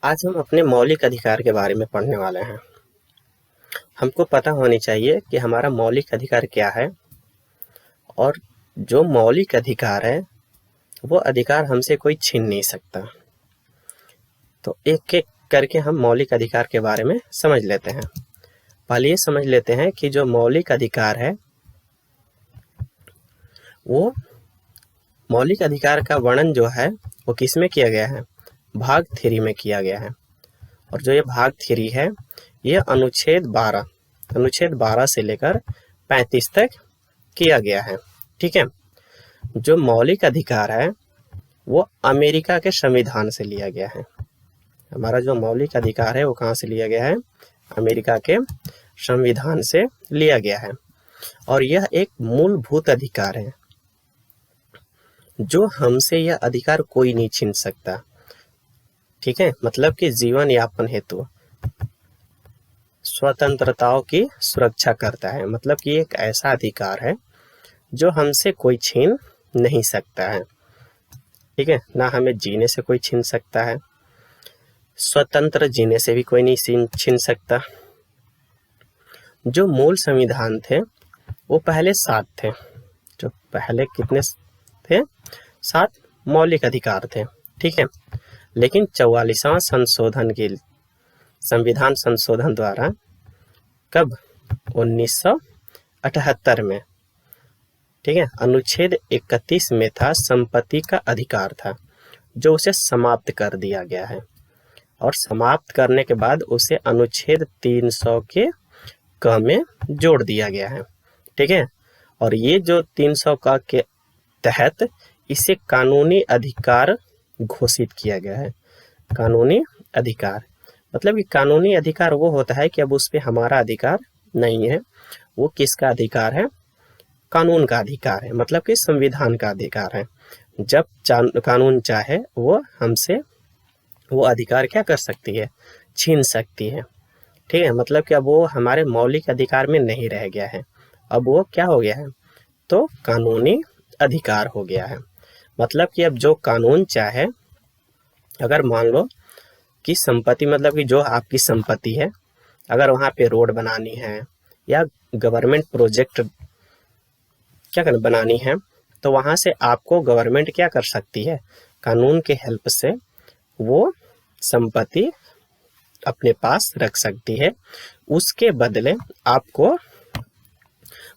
आज हम अपने मौलिक अधिकार के बारे में पढ़ने वाले हैं। हमको पता होनी चाहिए कि हमारा मौलिक अधिकार क्या है और जो मौलिक अधिकार है वो अधिकार हमसे कोई छीन नहीं सकता। तो एक-एक करके हम मौलिक अधिकार के बारे में समझ लेते हैं। पहले ये समझ लेते हैं कि जो मौलिक अधिकार है वो मौलिक अधिकार का वर्णन जो है वो किसमें किया गया है? भाग 3 में किया गया है। और जो ये भाग 3 है ये अनुच्छेद 12 से लेकर 35 तक किया गया है। ठीक है। जो मौलिक अधिकार है वो अमेरिका के संविधान से लिया गया है। हमारा जो मौलिक अधिकार है वो कहाँ से लिया गया है? अमेरिका के संविधान से लिया गया है। और यह एक मूलभूत अधिकार है जो हमसे यह अधिकार कोई नहीं छीन सकता। ठीक है। मतलब कि जीवन यापन हेतु स्वतंत्रताओं की सुरक्षा करता है। मतलब कि एक ऐसा अधिकार है जो हमसे कोई छीन नहीं सकता है। ठीक है। ना हमें जीने से कोई छीन सकता है, स्वतंत्र जीने से भी कोई नहीं छीन सकता। जो मूल संविधान थे वो पहले 7 थे। जो पहले कितने थे? 7 मौलिक अधिकार थे। ठीक है। लेकिन 44वां संविधान संशोधन द्वारा कब? 1978 में। ठीक है। अनुच्छेद 31 में था संपत्ति का अधिकार था जो उसे समाप्त कर दिया गया है और समाप्त करने के बाद उसे अनुच्छेद 300 के क में जोड़ दिया गया है। ठीक है। और ये जो 300 का के तहत इसे कानूनी अधिकार घोषित किया गया है। कानूनी अधिकार मतलब कि कानूनी अधिकार वो होता है कि अब उस पे हमारा अधिकार नहीं है। वो किसका अधिकार है? कानून का अधिकार है। मतलब कि संविधान का अधिकार है। जब कानून चाहे वो हमसे वो अधिकार क्या कर सकती है? छीन सकती है। ठीक है। मतलब कि अब वो हमारे मौलिक अधिकार में नहीं रह गया है, अब वो क्या हो गया है? तो कानूनी अधिकार हो गया है। मतलब कि अब जो कानून चाहे, अगर मान लो कि संपत्ति मतलब कि जो आपकी संपत्ति है, अगर वहाँ पे रोड बनानी है या गवर्नमेंट प्रोजेक्ट क्या कर बनानी है तो वहाँ से आपको गवर्नमेंट क्या कर सकती है? कानून के हेल्प से वो संपत्ति अपने पास रख सकती है। उसके बदले आपको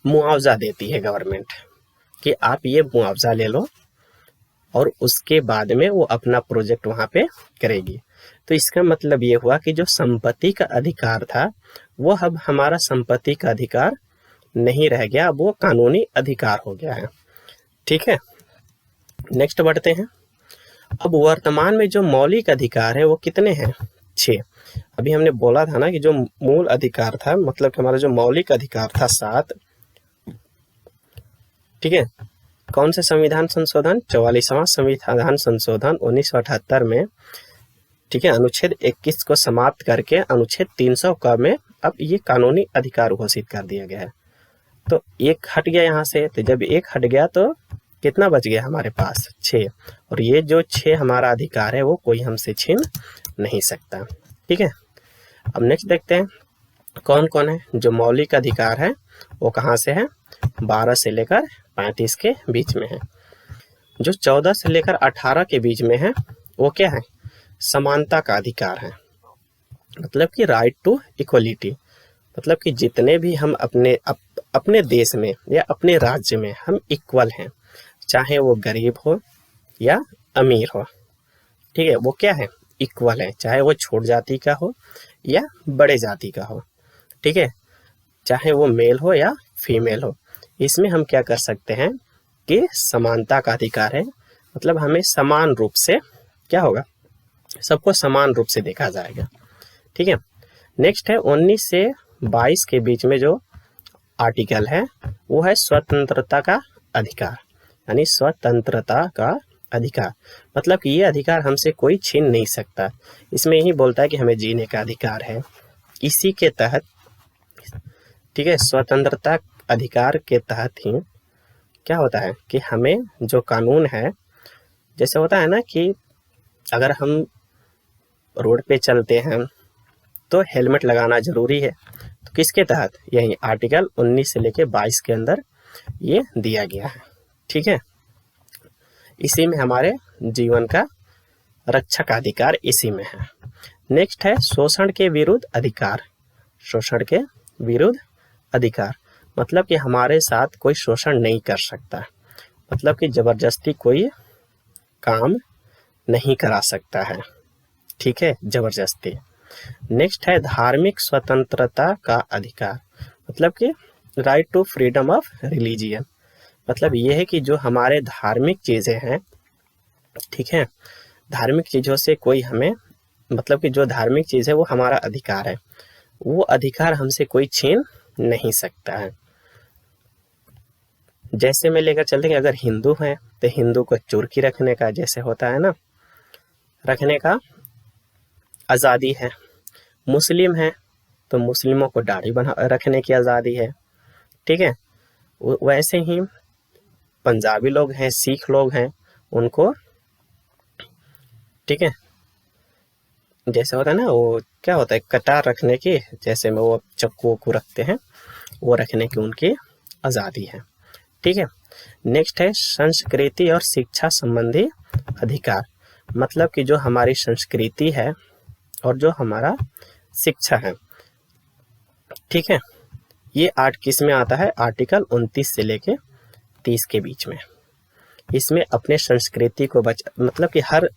मुआवजा देती है गवर्नमेंट कि आप ये मुआवजा ले लो और उसके बाद में वो अपना प्रोजेक्ट वहाँ पे करेगी। तो इसका मतलब ये हुआ कि जो संपत्ति का अधिकार था वो अब हमारा संपत्ति का अधिकार नहीं रह गया, अब वो कानूनी अधिकार हो गया है। ठीक है। नेक्स्ट बढ़ते हैं। अब वर्तमान में जो मौलिक अधिकार है वो कितने हैं? 6। अभी हमने बोला था ना कि जो मूल अधिकार था मतलब कि हमारा जो मौलिक अधिकार था 7। ठीक है। कौन से संविधान संशोधन? 44वां संविधान संशोधन 1978 में। ठीक है। अनुच्छेद 21 को समाप्त करके अनुच्छेद 300 क में अब ये कानूनी अधिकार घोषित कर दिया गया है। तो एक हट गया यहाँ से, तो जब एक हट गया तो कितना बच गया हमारे पास? 6। और ये जो 6 हमारा अधिकार है वो कोई हमसे छीन नहीं सकता। ठीक है। अब नेक्स्ट देखते हैं कौन कौन है जो मौलिक अधिकार है वो कहाँ से है? 12 से लेकर 35 के बीच में है। जो 14 से लेकर 18 के बीच में है वो क्या है? समानता का अधिकार है। मतलब कि राइट टू इक्वलिटी। मतलब कि जितने भी हम अपने देश में या अपने राज्य में हम इक्वल हैं, चाहे वो गरीब हो या अमीर हो। ठीक है। वो क्या है? इक्वल है। चाहे वो छोट जाति का हो या बड़े जाति का हो। ठीक है। चाहे वो मेल हो या फीमेल हो। इसमें हम क्या कर सकते हैं कि समानता का अधिकार है। मतलब हमें समान रूप से क्या होगा? सबको समान रूप से देखा जाएगा। ठीक है। नेक्स्ट है 19 से 22 के बीच में जो आर्टिकल है वो है स्वतंत्रता का अधिकार। यानी स्वतंत्रता का अधिकार मतलब कि ये अधिकार हमसे कोई छीन नहीं सकता। इसमें यही बोलता है कि हमें जीने का अधिकार है। इसी के तहत ठीक है, स्वतंत्रता अधिकार के तहत ही क्या होता है कि हमें जो कानून है, जैसे होता है ना कि अगर हम रोड पे चलते हैं तो हेलमेट लगाना ज़रूरी है। तो किसके तहत? यही आर्टिकल 19 से लेके 22 के अंदर ये दिया गया है। ठीक है, इसी में हमारे जीवन का रक्षा का अधिकार इसी में है। नेक्स्ट है शोषण के विरुद्ध अधिकार। शोषण के विरुद्ध अधिकार मतलब कि हमारे साथ कोई शोषण नहीं कर सकता, मतलब कि जबरदस्ती कोई काम नहीं करा सकता है। ठीक है, जबरदस्ती। नेक्स्ट है धार्मिक स्वतंत्रता का अधिकार, मतलब कि right to freedom of religion. मतलब ये है कि जो हमारे धार्मिक चीज़ें हैं, ठीक है, धार्मिक चीज़ों से कोई हमें, मतलब कि जो धार्मिक चीज़ है वो हमारा अधिकार है, वो अधिकार हमसे कोई छीन नहीं सकता है। जैसे मैं लेकर चलते हैं कि अगर हिंदू हैं तो हिंदू को चुरकी रखने का, जैसे होता है ना, रखने का आज़ादी है। मुस्लिम हैं तो मुस्लिमों को दाढ़ी बना रखने की आज़ादी है। ठीक है, वैसे ही पंजाबी लोग हैं, सिख लोग हैं, उनको, ठीक है, जैसे होता है ना, वो क्या होता है, कटार रखने की, जैसे में वो चक्कू को रखते हैं, वो रखने की उनकी आज़ादी है। ठीक है, नेक्स्ट है संस्कृति और शिक्षा संबंधी अधिकार, मतलब कि जो हमारी संस्कृति है और जो हमारा शिक्षा है। ठीक है, ये आर्ट किस में आता है? आर्टिकल 29 से लेके 30 के बीच में। इसमें अपने संस्कृति को मतलब कि हर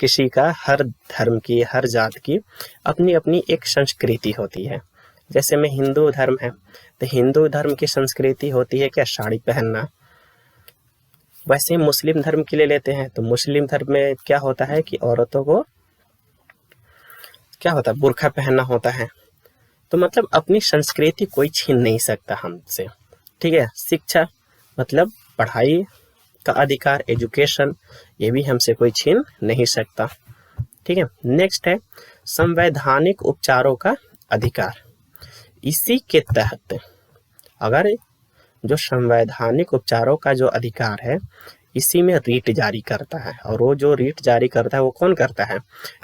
किसी का, हर धर्म की, हर जात की अपनी अपनी एक संस्कृति होती है। जैसे में हिंदू धर्म है तो हिंदू धर्म की संस्कृति होती है क्या? साड़ी पहनना। वैसे मुस्लिम धर्म के लिए लेते हैं तो मुस्लिम धर्म में क्या होता है कि औरतों को क्या होता है? बुर्का पहनना होता है। तो मतलब अपनी संस्कृति कोई छीन नहीं सकता हमसे। ठीक है, शिक्षा मतलब पढ़ाई का अधिकार, एजुकेशन, ये भी हमसे कोई छीन नहीं सकता। ठीक है, नेक्स्ट है संवैधानिक उपचारों का अधिकार। इसी के तहत अगर जो संवैधानिक उपचारों का जो अधिकार है, इसी में रीट जारी करता है, और वो जो रीट जारी करता है वो कौन करता है?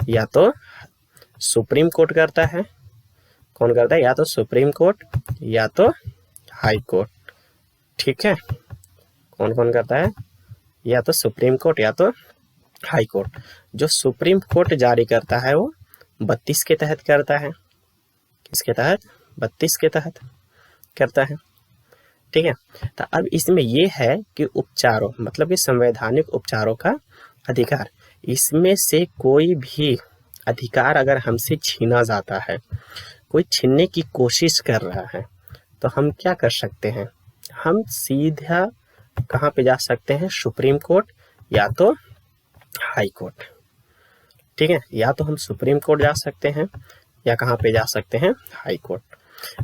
या तो सुप्रीम कोर्ट करता है। कौन करता है? या तो सुप्रीम कोर्ट या तो हाई कोर्ट। ठीक है, कौन कौन करता है? या तो सुप्रीम कोर्ट या तो हाई कोर्ट। जो सुप्रीम कोर्ट जारी करता है वो 32 के तहत करता है। किसके तहत? 32 के तहत करता है। ठीक है, तो अब इसमें ये है कि उपचारों, मतलब कि संवैधानिक उपचारों का अधिकार, इसमें से कोई भी अधिकार अगर हमसे छीना जाता है, कोई छीनने की कोशिश कर रहा है, तो हम क्या कर सकते हैं? हम सीधा कहाँ पे जा सकते हैं? सुप्रीम कोर्ट या तो हाई कोर्ट। ठीक है, या तो हम सुप्रीम कोर्ट जा सकते हैं या कहाँ पे जा सकते हैं? High court.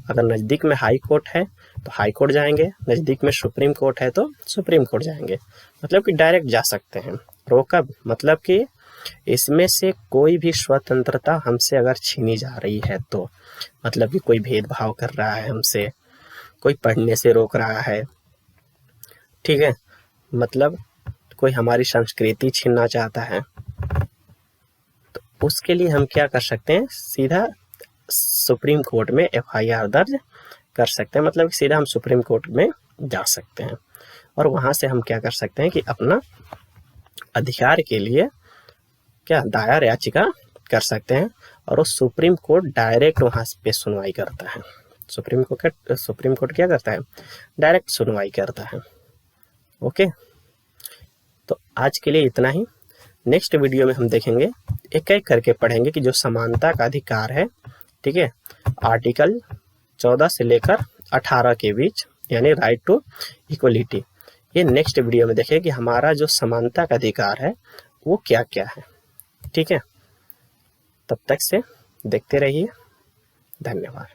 अगर नज़दीक में हाई कोर्ट है तो हाई कोर्ट जाएंगे, नज़दीक में सुप्रीम कोर्ट है तो सुप्रीम कोर्ट जाएंगे, मतलब कि डायरेक्ट जा सकते हैं। रोका मतलब कि इसमें से कोई भी स्वतंत्रता हमसे अगर छीनी जा रही है तो, मतलब कि कोई भेदभाव कर रहा है हमसे, कोई पढ़ने से रोक रहा है, ठीक है, मतलब कोई हमारी संस्कृति छीनना चाहता है, तो उसके लिए हम क्या कर सकते हैं? सीधा सुप्रीम कोर्ट में FIR दर्ज कर सकते हैं, मतलब सीधा हम सुप्रीम कोर्ट में जा सकते हैं, और वहाँ से हम क्या कर सकते हैं कि अपना अधिकार के लिए क्या दायर याचिका कर सकते हैं, और वो सुप्रीम कोर्ट डायरेक्ट वहाँ पे सुनवाई करता है। सुप्रीम कोर्ट क्या करता है? डायरेक्ट सुनवाई करता है। ओके, तो आज के लिए इतना ही। नेक्स्ट वीडियो में हम देखेंगे, एक एक करके पढ़ेंगे कि जो समानता का अधिकार है, ठीक है, आर्टिकल 14 से लेकर 18 के बीच, यानी राइट टू इक्वलिटी, ये नेक्स्ट वीडियो में देखेंगे कि हमारा जो समानता का अधिकार है वो क्या क्या है। ठीक है, तब तक से देखते रहिए। धन्यवाद।